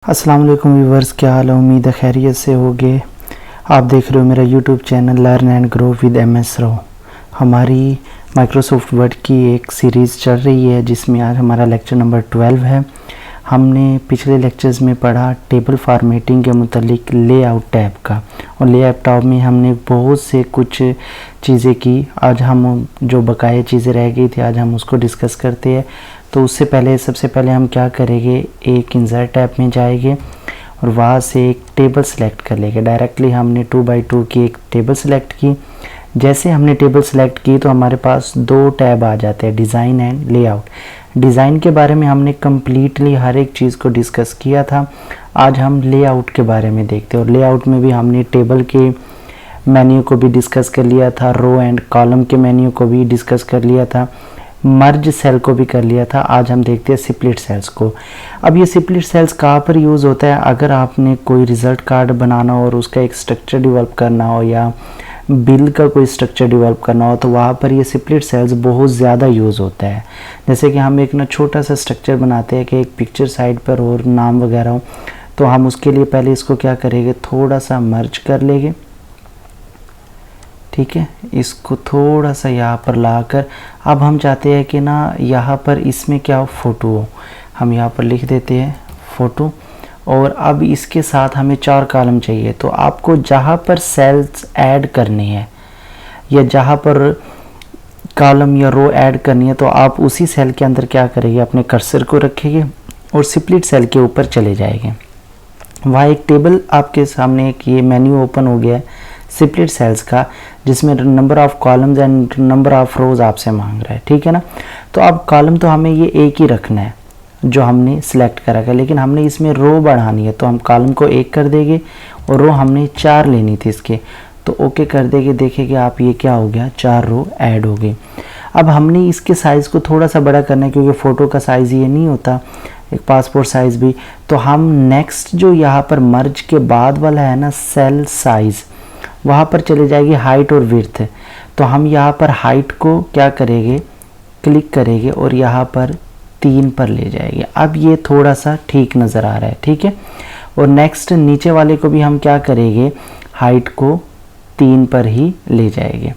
अस्सलाम वालेकुम व्यूवर्स, क्या हाल है। उम्मीद है खैरियत से होगे। आप देख रहे हो मेरा YouTube channel learn and grow with MS Rao. हमारी माइक्रोसॉफ्ट वर्ड की एक सीरीज़ चल रही है जिसमें आज हमारा लेक्चर नंबर 12 है। हमने पिछले लेक्चर्स में पढ़ा टेबल फॉर्मेटिंग के मुतालिक लेआउट टैब का, और लेआउट टैब में हमने बहुत से कुछ चीज़ें की। आज हम जो बकाया चीज़ें रह गई थी आज हम उसको डिस्कस करते हैं। तो उससे पहले सबसे पहले हम क्या करेंगे, एक इंसर्ट टैब में जाएंगे और वहाँ से एक टेबल सेलेक्ट कर लेंगे। डायरेक्टली हमने 2x2 की एक टेबल सेलेक्ट की। जैसे हमने टेबल सेलेक्ट की तो हमारे पास दो टैब आ जाते हैं, डिज़ाइन एंड लेआउट। डिज़ाइन के बारे में हमने कम्प्लीटली हर एक चीज़ को डिस्कस किया था। आज हम लेआउट के बारे में देखते हैं, और लेआउट में भी हमने टेबल के मेन्यू को भी डिस्कस कर लिया था, रो एंड कॉलम के मेन्यू को भी डिस्कस कर लिया था, मर्ज सेल को भी कर लिया था। आज हम देखते हैं स्प्लिट सेल्स को। अब ये स्प्लिट सेल्स कहाँ पर यूज़ होता है, अगर आपने कोई रिज़ल्ट कार्ड बनाना हो और उसका एक स्ट्रक्चर डेवलप करना हो या बिल का कोई स्ट्रक्चर डेवलप करना हो तो वहाँ पर ये स्प्लिट सेल्स बहुत ज़्यादा यूज़ होता है। जैसे कि हम एक छोटा सा स्ट्रक्चर बनाते हैं कि एक पिक्चर साइड पर और नाम वगैरह हो, तो हम उसके लिए पहले इसको क्या करेंगे, थोड़ा सा मर्ज कर लेंगे। ठीक है, इसको थोड़ा सा यहाँ पर लाकर अब हम चाहते हैं कि ना यहाँ पर इसमें क्या हो, फ़ोटो हो। हम यहाँ पर लिख देते हैं फ़ोटो, और अब इसके साथ हमें 4 कॉलम चाहिए। तो आपको जहाँ पर सेल्स ऐड करनी है या जहाँ पर कॉलम या रो ऐड करनी है तो आप उसी सेल के अंदर क्या करेंगे, अपने कर्सर को रखेंगे और स्प्लिट सेल के ऊपर चले जाएंगे। वहाँ एक टेबल आपके सामने एक ये मेन्यू ओपन हो गया है स्प्लिट सेल्स का, जिसमें number of columns and number of rows आपसे मांग रहा है। ठीक है ना। तो अब कॉलम तो हमें ये एक ही रखना है जो हमने सिलेक्ट करा है, लेकिन हमने इसमें रो बढ़ानी है तो हम कॉलम को 1 कर देंगे और रो हमने 4 लेनी थी इसके, तो ओके कर देंगे। देखेंगे आप ये क्या हो गया, 4 रो ऐड हो गई। अब हमने इसके साइज़ को थोड़ा सा बड़ा करना है क्योंकि फ़ोटो का साइज़ ये नहीं होता, एक पासपोर्ट साइज़ भी। तो हम नेक्स्ट जो यहाँ पर मर्ज के बाद वाला है ना सेल साइज़, वहाँ पर चले जाएगी हाइट और विड्थ। तो हम यहाँ पर हाइट को क्या करेंगे, क्लिक करेंगे और यहाँ पर 3 पर ले जाएंगे। अब ये थोड़ा सा ठीक नज़र आ रहा है। ठीक है, और नेक्स्ट नीचे वाले को भी हम क्या करेंगे, हाइट को 3 पर ही ले जाएंगे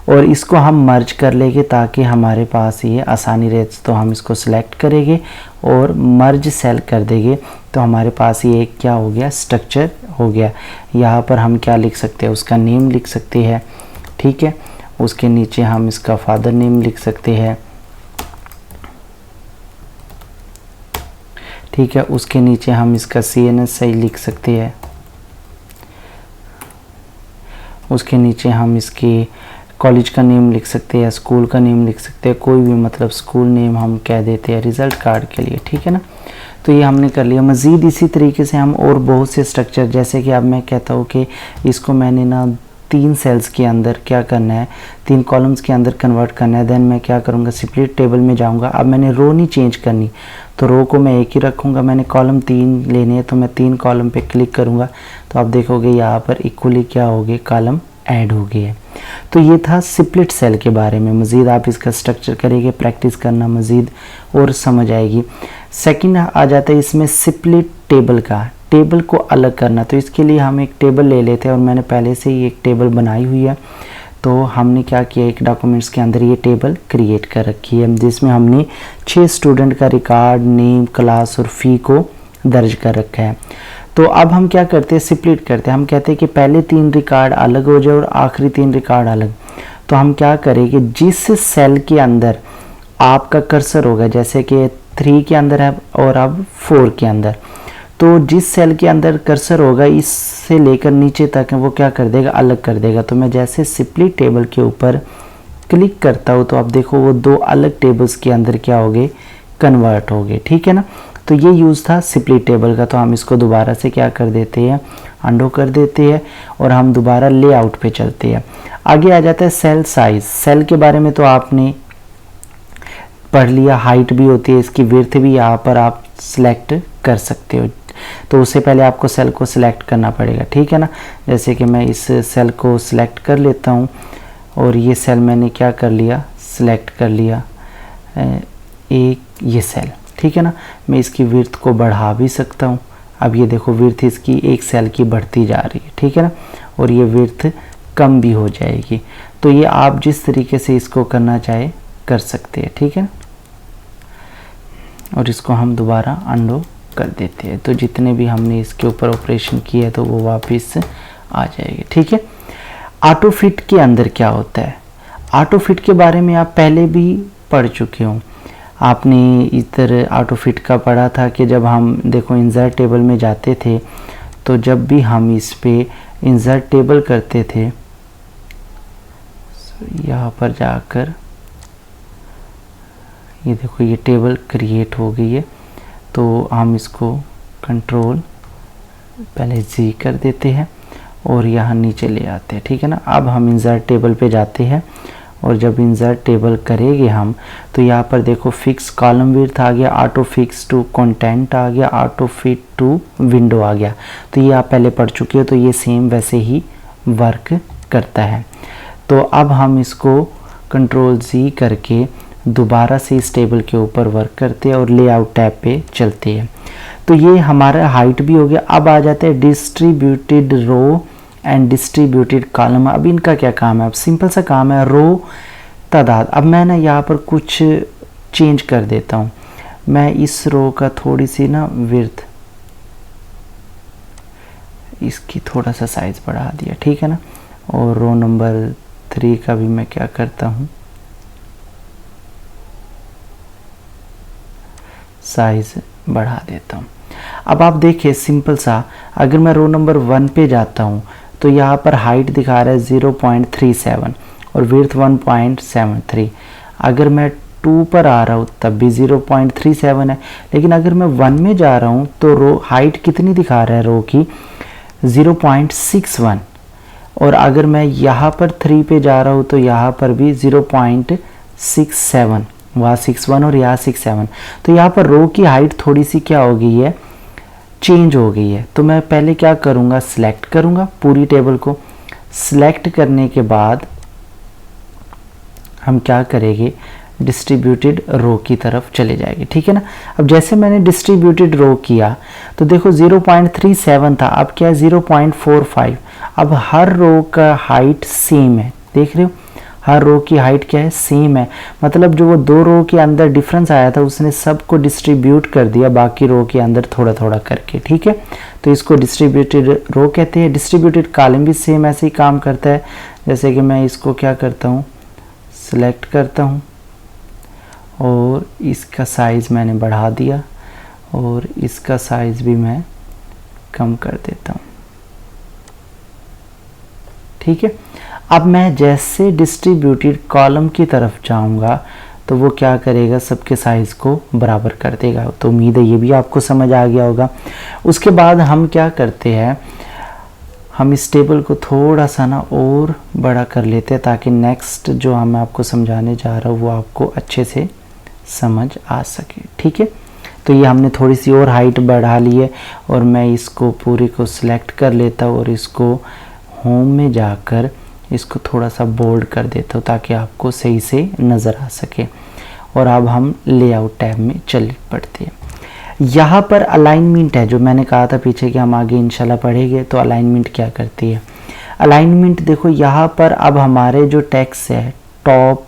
और इसको हम मर्ज कर लेंगे ताकि हमारे पास ये आसानी रहे। तो हम इसको सिलेक्ट करेंगे और मर्ज सेल कर देंगे तो हमारे पास ये क्या हो गया, स्ट्रक्चर हो गया। यहाँ पर हम क्या लिख सकते हैं, उसका नेम लिख सकते हैं। ठीक है, उसके नीचे हम इसका फादर नेम लिख सकते हैं। ठीक है, उसके नीचे हम इसका CNS सही लिख सकते हैं। उसके नीचे हम इसकी कॉलेज का नेम लिख सकते हैं, स्कूल का नेम लिख सकते हैं, कोई भी मतलब स्कूल नेम हम कह देते हैं रिज़ल्ट कार्ड के लिए। ठीक है ना। तो ये हमने कर लिया। मज़ीद इसी तरीके से हम और बहुत से स्ट्रक्चर, जैसे कि अब मैं कहता हूँ कि इसको मैंने ना 3 सेल्स के अंदर क्या करना है, 3 कॉलम्स के अंदर कन्वर्ट करना है। देन मैं क्या करूँगा, स्प्लिट टेबल में जाऊँगा। अब मैंने रो नहीं चेंज करनी तो रो को मैं 1 ही रखूँगा। मैंने कॉलम 3 लेने हैं तो मैं 3 कॉलम पे क्लिक करूँगा तो आप देखोगे यहाँ पर इक्वली क्या हो गए, कॉलम ऐड हो गए। तो ये था स्प्लिट सेल के बारे में। मज़ीद आप इसका स्ट्रक्चर करेंगे, प्रैक्टिस करना मज़ीद और समझ आएगी। सेकंड आ जाता है इसमें स्प्लिट टेबल का, टेबल को अलग करना। तो इसके लिए हम एक टेबल ले लेते हैं और मैंने पहले से ही एक टेबल बनाई हुई है। तो हमने क्या किया, एक डॉक्यूमेंट्स के अंदर ये टेबल क्रिएट कर रखी है जिसमें हमने 6 स्टूडेंट का रिकॉर्ड, नेम, क्लास और फ़ी को दर्ज कर रखा है। तो अब हम क्या करते हैं, स्प्लिट करते हैं। हम कहते हैं कि पहले 3 रिकॉर्ड अलग हो जाए और आखिरी 3 रिकॉर्ड अलग। तो हम क्या करेंगे, जिस सेल के अंदर आपका कर्सर होगा, जैसे कि 3 के अंदर है और अब 4 के अंदर, तो जिस सेल के अंदर कर्सर होगा इससे लेकर नीचे तक वो क्या कर देगा, अलग कर देगा। तो मैं जैसे स्प्लिट टेबल के ऊपर क्लिक करता हूँ तो आप देखो वो 2 अलग टेबल्स के अंदर क्या हो गए, कन्वर्ट हो गए। ठीक है ना। तो ये यूज़ था स्प्लिट टेबल का। तो हम इसको दोबारा से क्या कर देते हैं, अंडो कर देते हैं और हम दोबारा लेआउट पे चलते हैं। आगे आ जाता है सेल साइज़। सेल के बारे में तो आपने पढ़ लिया, हाइट भी होती है इसकी, विड्थ भी यहाँ पर आप सिलेक्ट कर सकते हो। तो उससे पहले आपको सेल को सिलेक्ट करना पड़ेगा। ठीक है ना। जैसे कि मैं इस सेल को सिलेक्ट कर लेता हूँ और ये सेल मैंने क्या कर लिया, सिलेक्ट कर लिया एक ये सेल। ठीक है ना। मैं इसकी विड्थ को बढ़ा भी सकता हूँ अब ये देखो विड्थ इसकी एक सेल की बढ़ती जा रही है, ठीक है ना, और ये विड्थ कम भी हो जाएगी। तो ये आप जिस तरीके से इसको करना चाहे कर सकते हैं, ठीक है ना। और इसको हम दोबारा अंडो कर देते हैं, तो जितने भी हमने इसके ऊपर ऑपरेशन किए तो वो वापस आ जाएगी, ठीक है। ऑटो फिट के अंदर क्या होता है, ऑटो फिट के बारे में आप पहले भी पढ़ चुके हो। आपने इधर ऑटो फिट का पढ़ा था कि जब हम देखो इंसर्ट टेबल में जाते थे, तो जब भी हम इस पे इंसर्ट टेबल करते थे, यहाँ पर जाकर ये देखो ये टेबल क्रिएट हो गई है, तो हम इसको कंट्रोल पहले जी कर देते हैं और यहाँ नीचे ले आते हैं, ठीक है ना। अब हम इंसर्ट टेबल पे जाते हैं और जब इंसर्ट टेबल करेंगे हम, तो यहाँ पर देखो फिक्स कॉलम विड्थ आ गया, ऑटो फिक्स टू कंटेंट आ गया, ऑटो फिट टू विंडो आ गया। तो ये आप पहले पढ़ चुके हो, तो ये सेम वैसे ही वर्क करता है। तो अब हम इसको कंट्रोल जी करके दोबारा से इस टेबल के ऊपर वर्क करते हैं और लेआउट टैब पे चलते हैं। तो ये हमारा हाइट भी हो गया। अब आ जाते हैं distributed row and distributed column. अब इनका क्या काम है, अब सिंपल सा काम है, रो तादाद। अब मैं ना यहाँ पर कुछ चेंज कर देता हूँ, मैं इस रो का थोड़ी सी ना विड्थ इसकी थोड़ा सा साइज बढ़ा दिया, ठीक है ना। और रो नंबर 3 का भी मैं क्या करता हूँ, साइज बढ़ा देता हूँ। अब आप देखिए सिंपल सा, अगर मैं रो नंबर 1 पे जाता हूँ तो यहाँ पर हाइट दिखा रहा है 0.37 और विड्थ 1.73। अगर मैं 2 पर आ रहा हूँ तब भी 0.37 है, लेकिन अगर मैं 1 में जा रहा हूँ तो रो हाइट कितनी दिखा रहा है रो की, 0.61। और अगर मैं यहाँ पर 3 पे जा रहा हूँ तो यहाँ पर भी 0.67, वहाँ 61 और यहाँ 67। तो यहाँ पर रो की हाइट थोड़ी सी क्या हो गई है, चेंज हो गई है। तो मैं पहले क्या करूँगा, सिलेक्ट करूँगा पूरी टेबल को। सिलेक्ट करने के बाद हम क्या करेंगे, डिस्ट्रीब्यूटेड रो की तरफ चले जाएंगे, ठीक है ना। अब जैसे मैंने डिस्ट्रीब्यूटेड रो किया तो देखो 0.37 था, अब क्या है 0.45। अब हर रो का हाइट सेम है, देख रहे हो, हर रो की हाइट क्या है, सेम है। मतलब जो वो 2 रो के अंदर डिफरेंस आया था उसने सबको डिस्ट्रीब्यूट कर दिया बाकी रो के अंदर थोड़ा थोड़ा करके, ठीक है। तो इसको डिस्ट्रीब्यूटेड रो कहते हैं। डिस्ट्रीब्यूटेड कॉलम भी सेम ऐसे ही काम करता है। जैसे कि मैं इसको क्या करता हूँ, सिलेक्ट करता हूँ और इसका साइज़ मैंने बढ़ा दिया और इसका साइज़ भी मैं कम कर देता हूँ, ठीक है। अब मैं जैसे डिस्ट्रीब्यूटेड कॉलम की तरफ जाऊंगा तो वो क्या करेगा, सबके साइज़ को बराबर कर देगा। तो उम्मीद है ये भी आपको समझ आ गया होगा। उसके बाद हम क्या करते हैं, हम इस टेबल को थोड़ा सा ना और बड़ा कर लेते हैं ताकि नेक्स्ट जो हम आपको समझाने जा रहा हूँ वो आपको अच्छे से समझ आ सके, ठीक है। तो ये हमने थोड़ी सी और हाइट बढ़ा ली है और मैं इसको पूरी को सिलेक्ट कर लेता हूँ और इसको होम में जाकर इसको थोड़ा सा बोल्ड कर देता हूँ ताकि आपको सही से नज़र आ सके। और अब हम लेआउट टैब में चल पड़ते हैं। यहाँ पर अलाइनमेंट है, जो मैंने कहा था पीछे कि हम आगे इंशाल्लाह पढ़ेंगे। तो अलाइनमेंट क्या करती है, अलाइनमेंट देखो यहाँ पर अब हमारे जो टेक्स्ट है टॉप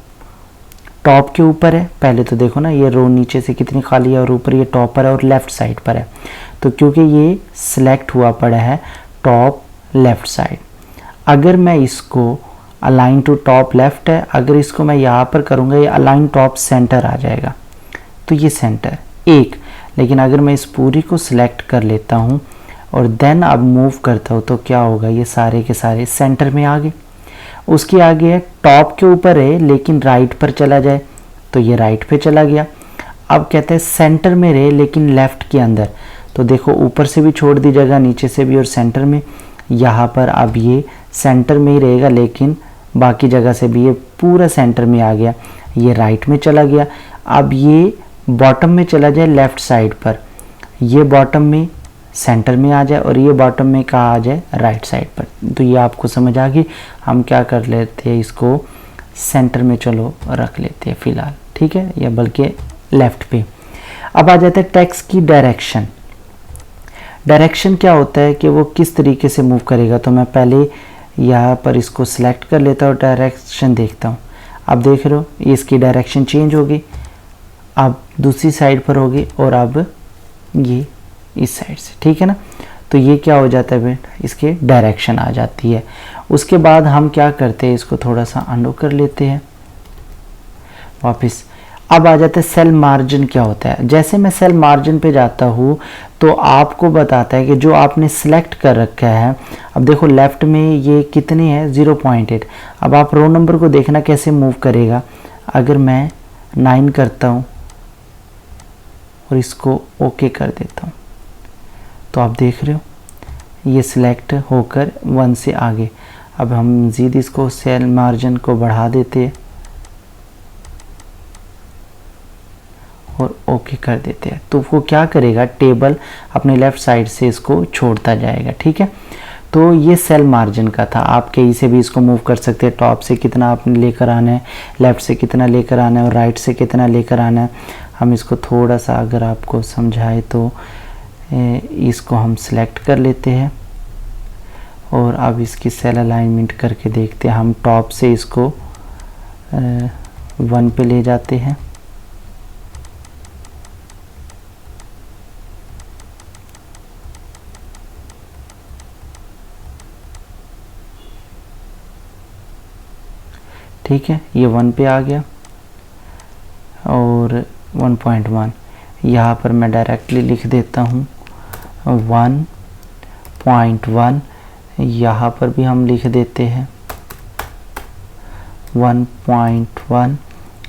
के ऊपर है। पहले तो देखो ना ये रो नीचे से कितनी खाली है और ऊपर ये टॉप पर है और लेफ़्ट साइड पर है। तो क्योंकि ये सिलेक्ट हुआ पड़ा है टॉप लेफ़्ट साइड, अगर मैं इसको अलाइन टू टॉप लेफ़्ट है, अगर इसको मैं यहाँ पर करूँगा ये अलाइन टॉप सेंटर आ जाएगा। तो ये सेंटर एक, लेकिन अगर मैं इस पूरी को सिलेक्ट कर लेता हूँ और देन अब मूव करता हूँ तो क्या होगा, ये सारे के सारे सेंटर में आ गए। उसके आगे है टॉप के ऊपर है लेकिन राइट पर चला जाए तो ये राइट पे चला गया। अब कहते हैं सेंटर में रहे लेकिन लेफ़्ट के अंदर, तो देखो ऊपर से भी छोड़ दी जगह, नीचे से भी और सेंटर में। यहाँ पर अब ये सेंटर में ही रहेगा लेकिन बाकी जगह से भी ये पूरा सेंटर में आ गया, ये राइट में चला गया। अब ये बॉटम में चला जाए लेफ़्ट साइड पर, ये बॉटम में सेंटर में आ जाए और ये बॉटम में कहाँ आ जाए, राइट साइड पर। तो ये आपको समझ आ गई। हम क्या कर लेते हैं, इसको सेंटर में चलो रख लेते हैं फ़िलहाल, ठीक है, या बल्कि लेफ़्ट पे। अब आ जाता है टेक्स्ट की डायरेक्शन। डायरेक्शन क्या होता है कि वो किस तरीके से मूव करेगा। तो मैं पहले यहाँ पर इसको सिलेक्ट कर लेता हूँ, डायरेक्शन देखता हूँ। अब देख रहे हो इसकी डायरेक्शन चेंज होगी, अब दूसरी साइड पर होगी और अब ये इस साइड से, ठीक है ना। तो ये क्या हो जाता है बेटा, इसके डायरेक्शन आ जाती है। उसके बाद हम क्या करते हैं, इसको थोड़ा सा अंडो कर लेते हैं वापस। अब आ जाता है सेल मार्जिन क्या होता है। जैसे मैं सेल मार्जिन पे जाता हूँ तो आपको बताता है कि जो आपने सेलेक्ट कर रखा है, अब देखो लेफ्ट में ये कितने हैं 0.8। अब आप रो नंबर को देखना कैसे मूव करेगा। अगर मैं 9 करता हूँ और इसको ओके कर देता हूँ तो आप देख रहे हो ये सिलेक्ट होकर 1 से आगे। अब हम मज़ीद इसको सेल मार्जिन को बढ़ा देते हैं और ओके कर देते हैं। तो वो क्या करेगा, टेबल अपने लेफ़्ट साइड से इसको छोड़ता जाएगा, ठीक है। तो ये सेल मार्जिन का था। आप कहीं से भी इसको मूव कर सकते हैं। टॉप से कितना आपने लेकर आना है, लेफ़्ट से कितना लेकर आना है और राइट से कितना लेकर आना है। हम इसको थोड़ा सा अगर आपको समझाए तो इसको हम सिलेक्ट कर लेते हैं और अब इसकी सेल अलाइनमेंट करके देखते हैं। हम टॉप से इसको 1 पे ले जाते हैं, ठीक है। ये 1 पे आ गया और 1.1 यहाँ पर मैं डायरेक्टली लिख देता हूँ 1.1। यहाँ पर भी हम लिख देते हैं 1.1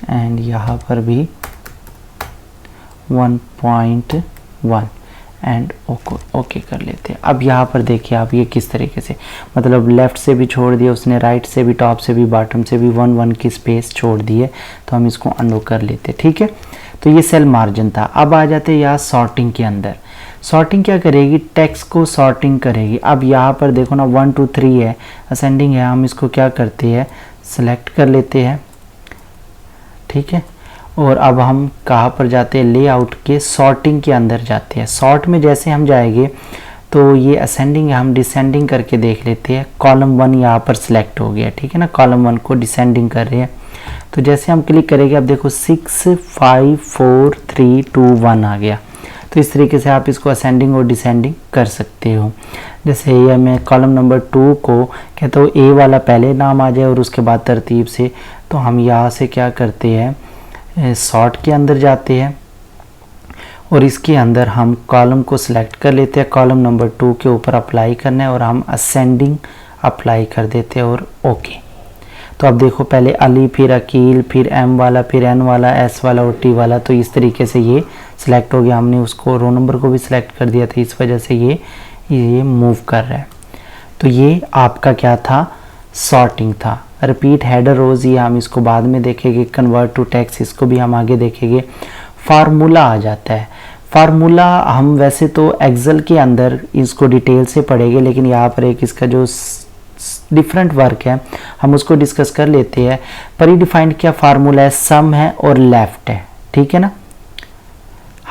एंड यहाँ पर भी 1.1 एंड ओके कर लेते हैं। अब यहाँ पर देखिए आप ये किस तरीके से, मतलब लेफ़्ट से भी छोड़ दिया उसने, राइट से भी, टॉप से भी, बॉटम से भी 1 की स्पेस छोड़ दी है। तो हम इसको अनडू कर लेते हैं, ठीक है। तो ये सेल मार्जिन था। अब आ जाते हैं यहाँ सॉर्टिंग के अंदर। सॉर्टिंग क्या करेगी, टेक्स्ट को सॉर्टिंग करेगी। अब यहाँ पर देखो ना 1 2 3 है, असेंडिंग है। हम इसको क्या करते हैं, सेलेक्ट कर लेते हैं, ठीक है। और अब हम कहाँ पर जाते हैं, लेआउट के सॉर्टिंग के अंदर जाते हैं। सॉर्ट में जैसे हम जाएंगे तो ये असेंडिंग है, हम डिसेंडिंग करके देख लेते हैं। कॉलम 1 यहाँ पर सिलेक्ट हो गया, ठीक है ना। कॉलम 1 को डिसेंडिंग कर रहे हैं। तो जैसे हम क्लिक करेंगे अब देखो 6 5 4 3 2 1 आ गया। तो इस तरीके से आप इसको असेंडिंग और डिसेंडिंग कर सकते हो। जैसे ये मैं कॉलम नंबर 2 को कहता हूँ ए वाला पहले नाम आ जाए और उसके बाद तरतीब से। तो हम यहाँ से क्या करते हैं, सॉर्ट के अंदर जाते हैं और इसके अंदर हम कॉलम को सिलेक्ट कर लेते हैं। कॉलम नंबर 2 के ऊपर अप्लाई करना है और हम असेंडिंग अप्लाई कर देते हैं और ओके। तो अब देखो पहले अली, फिर अकील, फिर एम वाला, फिर एन वाला, एस वाला और टी वाला। तो इस तरीके से ये सिलेक्ट हो गया। हमने उसको रो नंबर को भी सिलेक्ट कर दिया था, इस वजह से ये मूव कर रहा है। तो ये आपका क्या था, सॉर्टिंग था। रिपीट हेडर रोज, ये हम इसको बाद में देखेंगे। कन्वर्ट टू टेक्स्ट, इसको भी हम आगे देखेंगे। फार्मूला आ जाता है। फार्मूला हम वैसे तो एक्सेल के अंदर इसको डिटेल से पढ़ेंगे, लेकिन यहाँ पर एक इसका जो डिफरेंट वर्क है हम उसको डिस्कस कर लेते हैं। प्रीडिफाइंड क्या फार्मूला है, सम है और लेफ्ट है, ठीक है ना।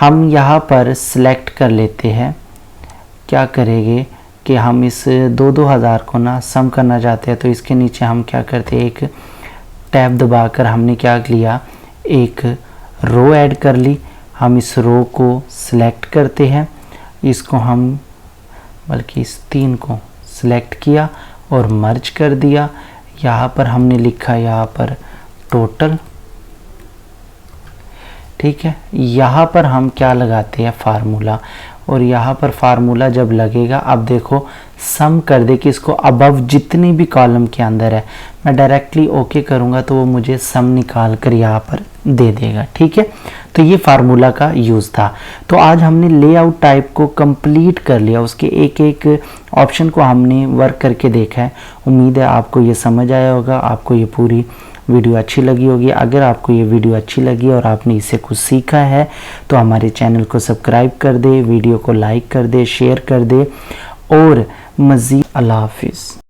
हम यहाँ पर सिलेक्ट कर लेते हैं, क्या करेंगे कि हम इस 2,000 को ना सम करना चाहते हैं। तो इसके नीचे हम क्या करते हैं, एक टैब दबाकर हमने क्या लिया, एक रो ऐड कर ली। हम इस रो को सिलेक्ट करते हैं, इसको हम बल्कि इस 3 को सिलेक्ट किया और मर्ज कर दिया। यहाँ पर हमने लिखा यहाँ पर टोटल, ठीक है। यहाँ पर हम क्या लगाते हैं, फार्मूला। और यहाँ पर फार्मूला जब लगेगा, अब देखो सम कर दे कि इसको अबव जितनी भी कॉलम के अंदर है, मैं डायरेक्टली ओके करूँगा तो वो मुझे सम निकाल कर यहाँ पर दे देगा, ठीक है। तो ये फार्मूला का यूज़ था। तो आज हमने लेआउट टाइप को कंप्लीट कर लिया, उसके एक एक ऑप्शन को हमने वर्क करके देखा है। उम्मीद है आपको ये समझ आया होगा, आपको ये पूरी वीडियो अच्छी लगी होगी। अगर आपको ये वीडियो अच्छी लगी और आपने इससे कुछ सीखा है तो हमारे चैनल को सब्सक्राइब कर दे, वीडियो को लाइक कर दे, शेयर कर दे और मज़ीद। अल्लाह हाफिज़।